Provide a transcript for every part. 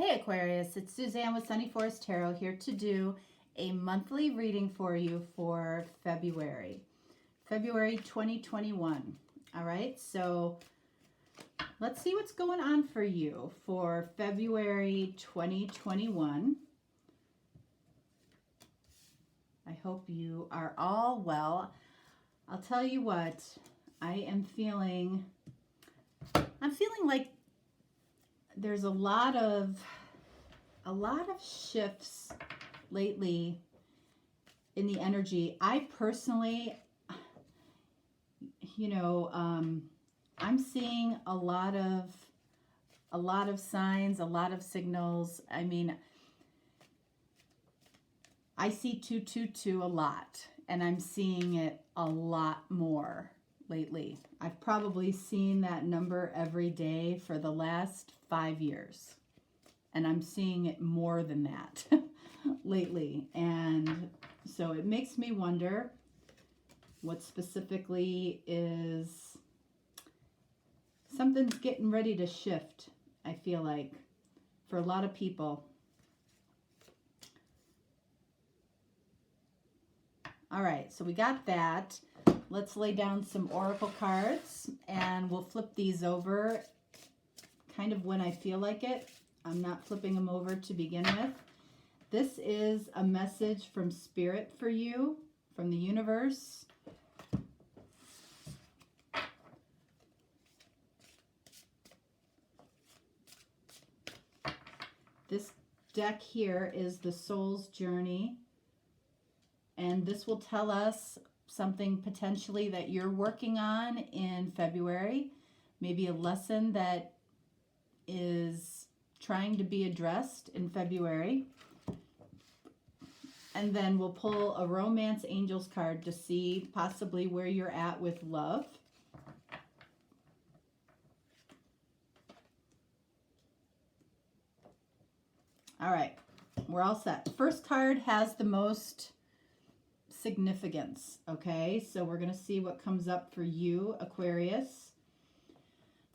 Hey Aquarius, it's Suzanne with Sunny Forest Tarot here to do a monthly reading for you for February 2021. All right, so let's see what's going on for you for February 2021. I hope you are all well. I'll tell you what, I'm feeling like there's a lot of shifts lately in the energy. I personally, I'm seeing a lot of signs, a lot of signals. I mean, I see 222 a lot, and I'm seeing it a lot more lately. I've probably seen that number every day for the last 5 years, and I'm seeing it more than that lately. And so it makes me wonder what specifically is something's getting ready to shift, I feel like, for a lot of people. All right, so we got that. Let's lay down some oracle cards, and we'll flip these over kind of when I feel like it. I'm not flipping them over to begin with. This is a message from Spirit for you, from the universe. This deck here is the Soul's Journey, and this will tell us something potentially that you're working on in February, maybe a lesson that is trying to be addressed in February. And then we'll pull a Romance Angels card to see possibly where you're at with love. All right, we're all set. First card has the most significance, okay? So we're going to see what comes up for you, Aquarius.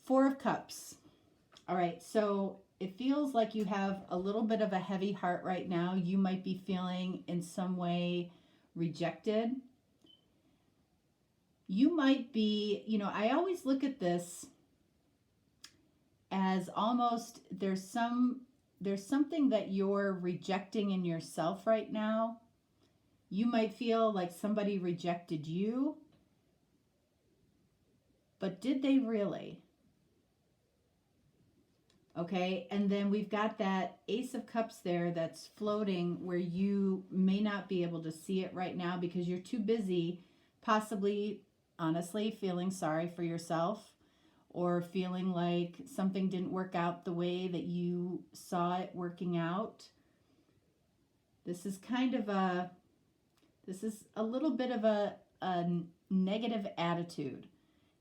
Four of Cups. All right, so it feels like you have a little bit of a heavy heart right now. You might be feeling in some way rejected. You might be, I always look at this as almost there's something that you're rejecting in yourself right now. You might feel like somebody rejected you, but did they really? Okay, and then we've got that Ace of Cups there that's floating where you may not be able to see it right now because you're too busy, possibly, honestly, feeling sorry for yourself or feeling like something didn't work out the way that you saw it working out. This is a little bit of a negative attitude.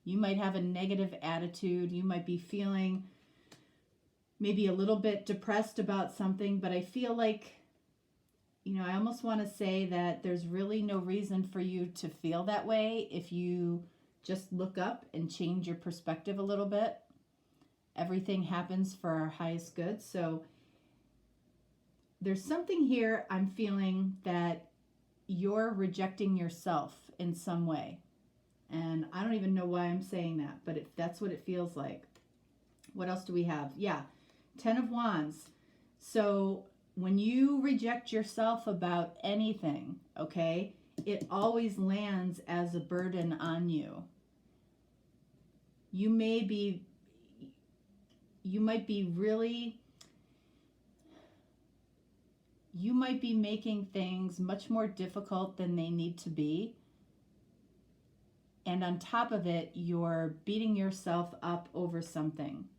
You might have a negative attitude. You might be feeling maybe a little bit depressed about something, but I feel like, I almost want to say that there's really no reason for you to feel that way if you just look up and change your perspective a little bit. Everything happens for our highest good. So there's something here I'm feeling that you're rejecting yourself in some way. And I don't even know why I'm saying that, but that's what it feels like. What else do we have? Yeah, 10 of Wands. So when you reject yourself about anything, okay, it always lands as a burden on you. You might be making things much more difficult than they need to be. And on top of it, you're beating yourself up over something,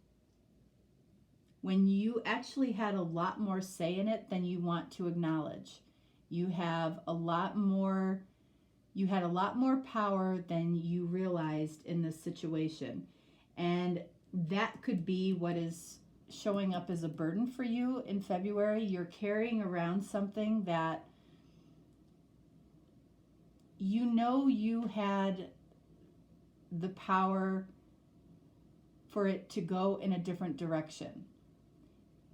when you actually had a lot more say in it than you want to acknowledge. You had a lot more power than you realized in this situation. And that could be what is showing up as a burden for you in February. You're carrying around something that you had the power for it to go in a different direction.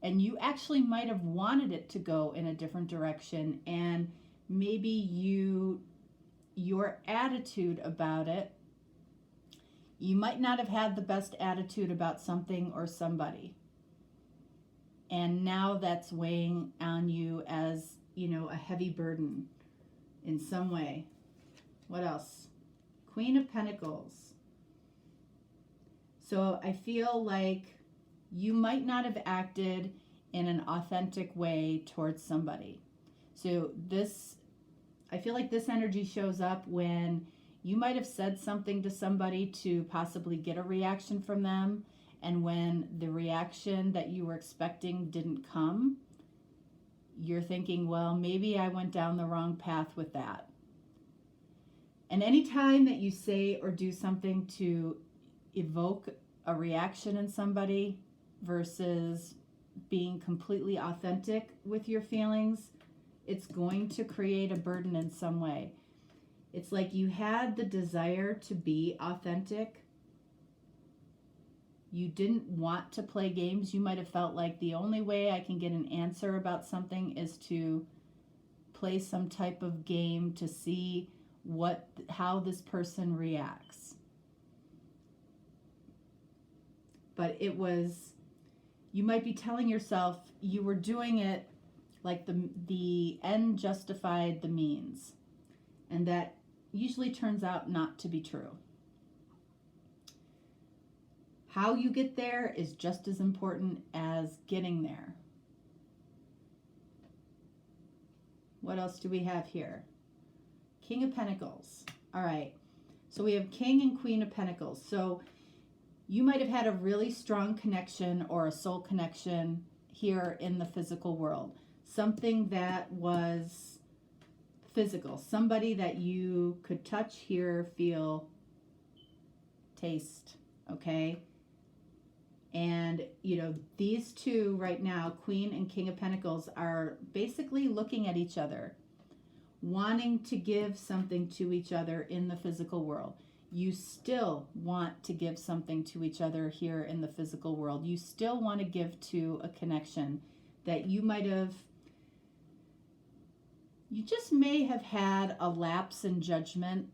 And you actually might have wanted it to go in a different direction, and maybe your attitude about it, you might not have had the best attitude about something or somebody. And now that's weighing on you as, a heavy burden in some way. What else? Queen of Pentacles. So I feel like you might not have acted in an authentic way towards somebody. So I feel like this energy shows up when you might have said something to somebody to possibly get a reaction from them, and when the reaction that you were expecting didn't come, you're thinking, well, maybe I went down the wrong path with that. And anytime that you say or do something to evoke a reaction in somebody versus being completely authentic with your feelings, it's going to create a burden in some way. It's like you had the desire to be authentic. You didn't want to play games. You might have felt like the only way I can get an answer about something is to play some type of game to see how this person reacts. But you might be telling yourself you were doing it like the end justified the means. And that usually turns out not to be true. How you get there is just as important as getting there. What else do we have here? King of Pentacles. All right. So we have King and Queen of Pentacles. So you might have had a really strong connection or a soul connection here in the physical world. Something that was physical. Somebody that you could touch, hear, feel, taste. Okay? And, these two right now, Queen and King of Pentacles, are basically looking at each other, wanting to give something to each other in the physical world. You still want to give something to each other here in the physical world. You still want to give to a connection that you just may have had a lapse in judgment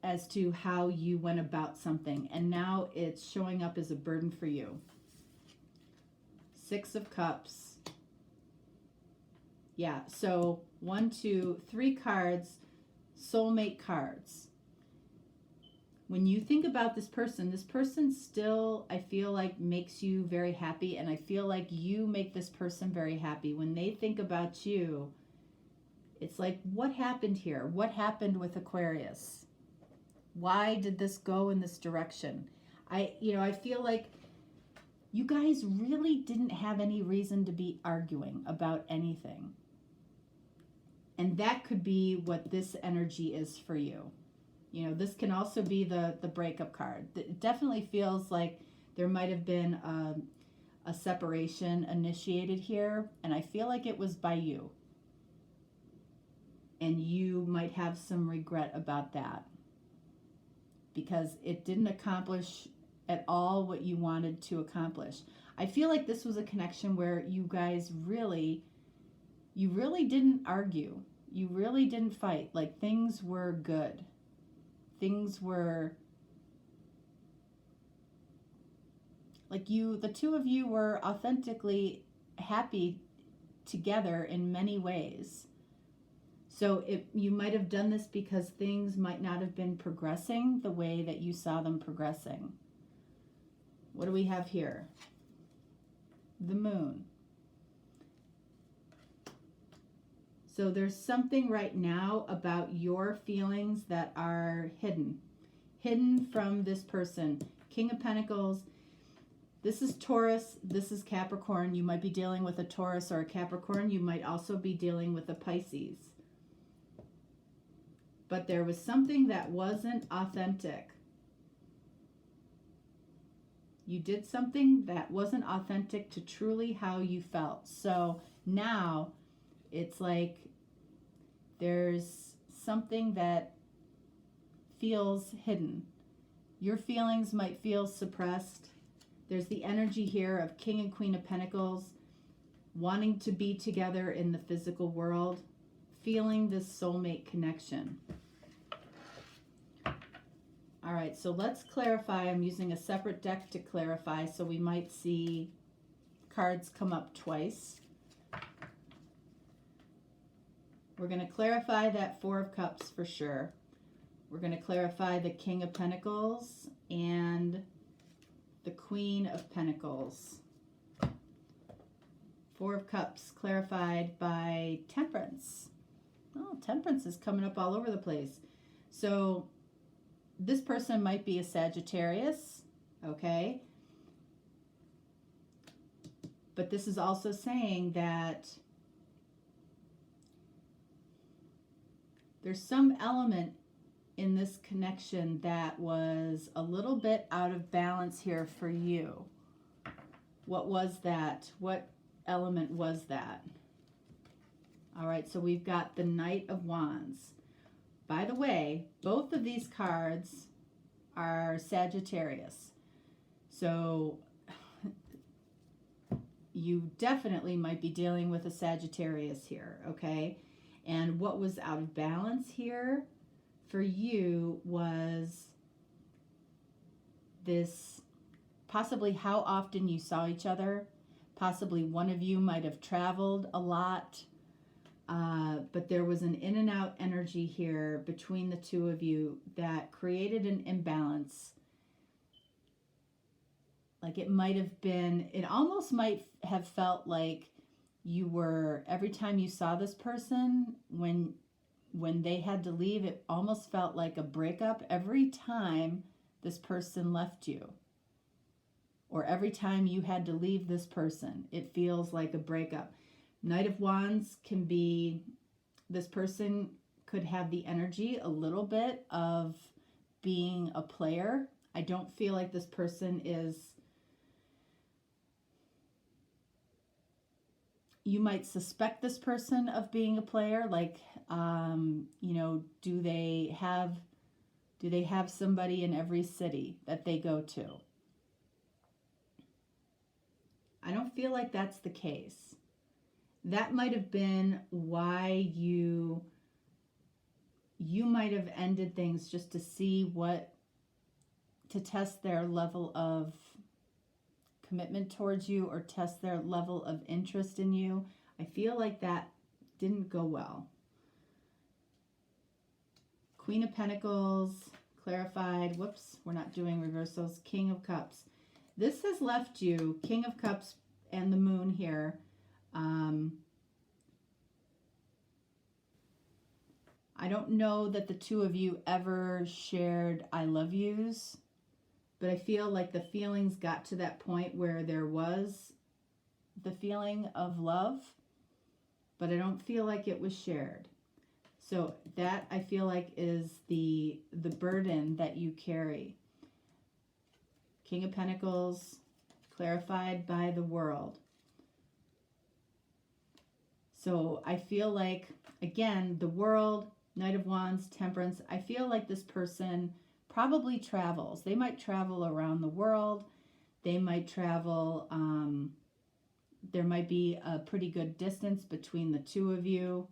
as to how you went about something, and now it's showing up as a burden for you. 6 of Cups. Yeah, so 1, 2, 3 cards, soulmate cards. When you think about this person still, I feel like, makes you very happy, and I feel like you make this person very happy. When they think about you, it's like, what happened here? What happened with Aquarius? Why did this go in this direction? I feel like you guys really didn't have any reason to be arguing about anything. And that could be what this energy is for you. This can also be the breakup card. It definitely feels like there might have been a separation initiated here, and I feel like it was by you. And you might have some regret about that, because it didn't accomplish at all what you wanted to accomplish. I feel like this was a connection where you guys really didn't argue. You really didn't fight. Like, things were good. Things were like the two of you were authentically happy together in many ways. So you might have done this because things might not have been progressing the way that you saw them progressing. What do we have here? The Moon. So there's something right now about your feelings that are hidden from this person. King of Pentacles. This is Taurus. This is Capricorn. You might be dealing with a Taurus or a Capricorn. You might also be dealing with a Pisces. But there was something that wasn't authentic. You did something that wasn't authentic to truly how you felt. So now it's like there's something that feels hidden. Your feelings might feel suppressed. There's the energy here of King and Queen of Pentacles, wanting to be together in the physical world, feeling this soulmate connection. All right, so let's clarify. I'm using a separate deck to clarify, so we might see cards come up twice. We're going to clarify that Four of Cups for sure. We're going to clarify the King of Pentacles and the Queen of Pentacles. Four of Cups clarified by Temperance. Oh, Temperance is coming up all over the place. So this person might be a Sagittarius, okay? But this is also saying that there's some element in this connection that was a little bit out of balance here for you. What was that? What element was that? All right, so we've got the Knight of Wands. By the way, both of these cards are Sagittarius. So you definitely might be dealing with a Sagittarius here, okay? And what was out of balance here for you was this, possibly how often you saw each other. Possibly one of you might have traveled a lot, but there was an in and out energy here between the two of you that created an imbalance. Like it might have been, it almost might have felt like you were, every time you saw this person, when they had to leave, it almost felt like a breakup every time this person left you. Or every time you had to leave this person, it feels like a breakup. Knight of Wands can be, this person could have the energy a little bit of being a player. I don't feel like this person is, you might suspect this person of being a player, like, you know, do they have somebody in every city that they go to? I don't feel like that's the case. That might have been why you might have ended things just to see to test their level of commitment towards you or test their level of interest in you. I feel like that didn't go well. Queen of Pentacles, clarified. Whoops, we're not doing reversals. King of Cups. This has left you, King of Cups and the Moon here. I don't know that the two of you ever shared I love yous, but I feel like the feelings got to that point where there was the feeling of love, but I don't feel like it was shared. So that I feel like is the burden that you carry. King of Pentacles, clarified by the World. So I feel like, again, the World, Knight of Wands, Temperance, I feel like this person probably travels. They might travel around the world. They might travel, there might be a pretty good distance between the two of you.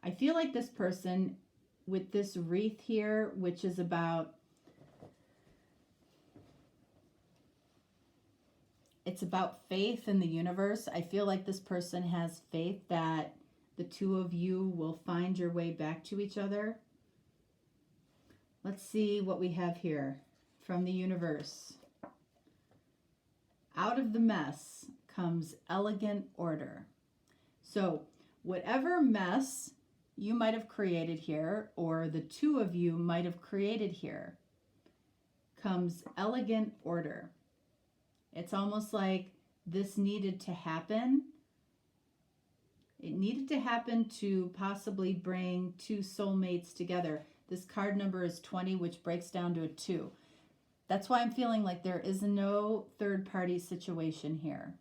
I feel like this person with this wreath here, which is about, it's about faith in the universe. I feel like this person has faith that the two of you will find your way back to each other. Let's see what we have here from the universe. Out of the mess comes elegant order. So whatever mess you might have created here, or the two of you might have created here, comes elegant order. It's almost like this needed to happen. It needed to happen to possibly bring two soulmates together. This card number is 20, which breaks down to a 2. That's why I'm feeling like there is no third-party situation here.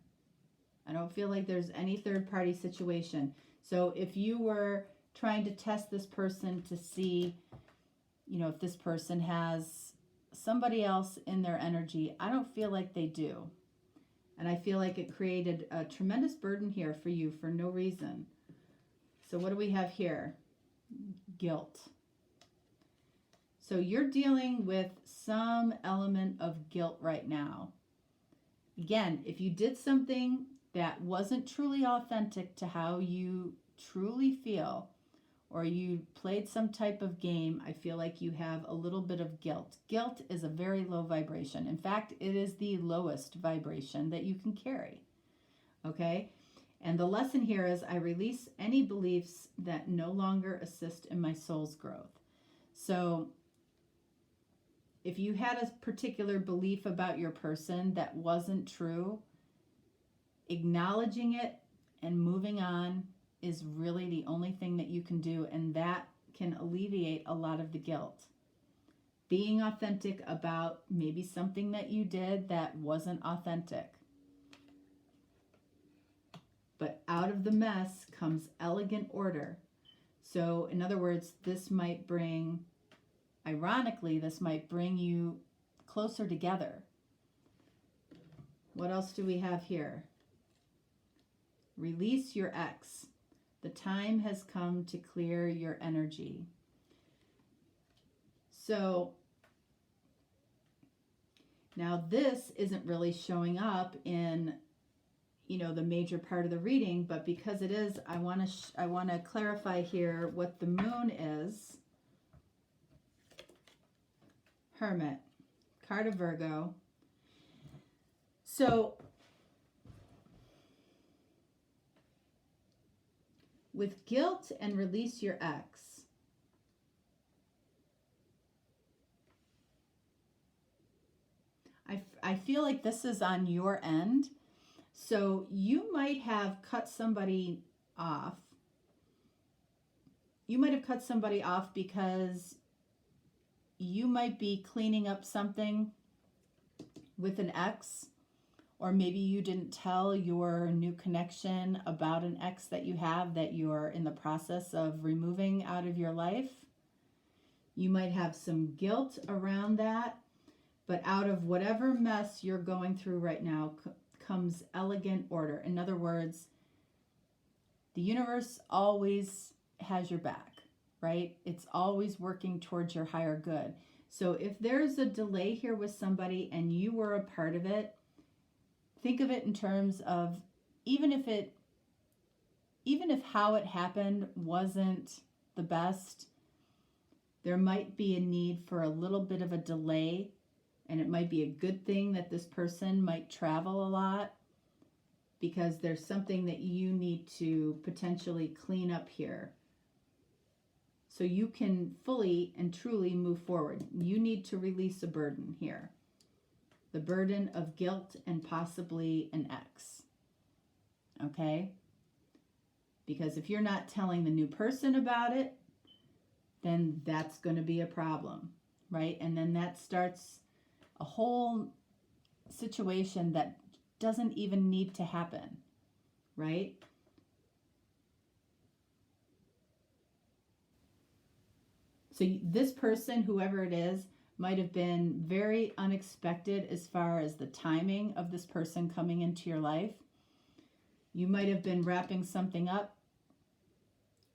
I don't feel like there's any third-party situation. So if you were trying to test this person to see, if this person has somebody else in their energy, I don't feel like they do. And I feel like it created a tremendous burden here for you for no reason. So what do we have here? Guilt. So you're dealing with some element of guilt right now. Again, if you did something that wasn't truly authentic to how you truly feel, or you played some type of game, I feel like you have a little bit of guilt. Guilt is a very low vibration. In fact, it is the lowest vibration that you can carry. Okay? And the lesson here is I release any beliefs that no longer assist in my soul's growth. So if you had a particular belief about your person that wasn't true, acknowledging it and moving on is really the only thing that you can do, and that can alleviate a lot of the guilt. Being authentic about maybe something that you did that wasn't authentic. But out of the mess comes elegant order. So in other words, ironically, this might bring you closer together. What else do we have here? Release your ex. The time has come to clear your energy. So now this isn't really showing up in, the major part of the reading, but because it is, I want to clarify here what the moon is. Hermit, card of Virgo. So with guilt and release your ex, I feel like this is on your end. So you might have cut somebody off. You might have cut somebody off because you might be cleaning up something with an ex, or maybe you didn't tell your new connection about an ex that you have that you're in the process of removing out of your life. You might have some guilt around that, but out of whatever mess you're going through right now comes elegant order. In other words, the universe always has your back, right? It's always working towards your higher good. So if there's a delay here with somebody and you were a part of it, think of it in terms of even if how it happened wasn't the best, there might be a need for a little bit of a delay, and it might be a good thing that this person might travel a lot because there's something that you need to potentially clean up here so you can fully and truly move forward. You need to release a burden here. The burden of guilt and possibly an ex. Okay? Because if you're not telling the new person about it, then that's going to be a problem, right? And then that starts a whole situation that doesn't even need to happen, right? So this person, whoever it is, might have been very unexpected as far as the timing of this person coming into your life. You might have been wrapping something up,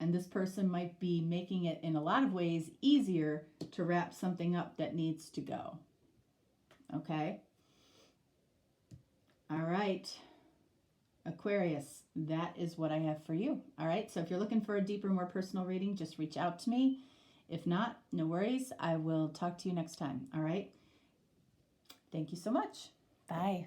and this person might be making it in a lot of ways easier to wrap something up that needs to go. Okay? All right. Aquarius, that is what I have for you. All right, so if you're looking for a deeper, more personal reading, just reach out to me. If not, no worries. I will talk to you next time. All right? Thank you so much. Bye.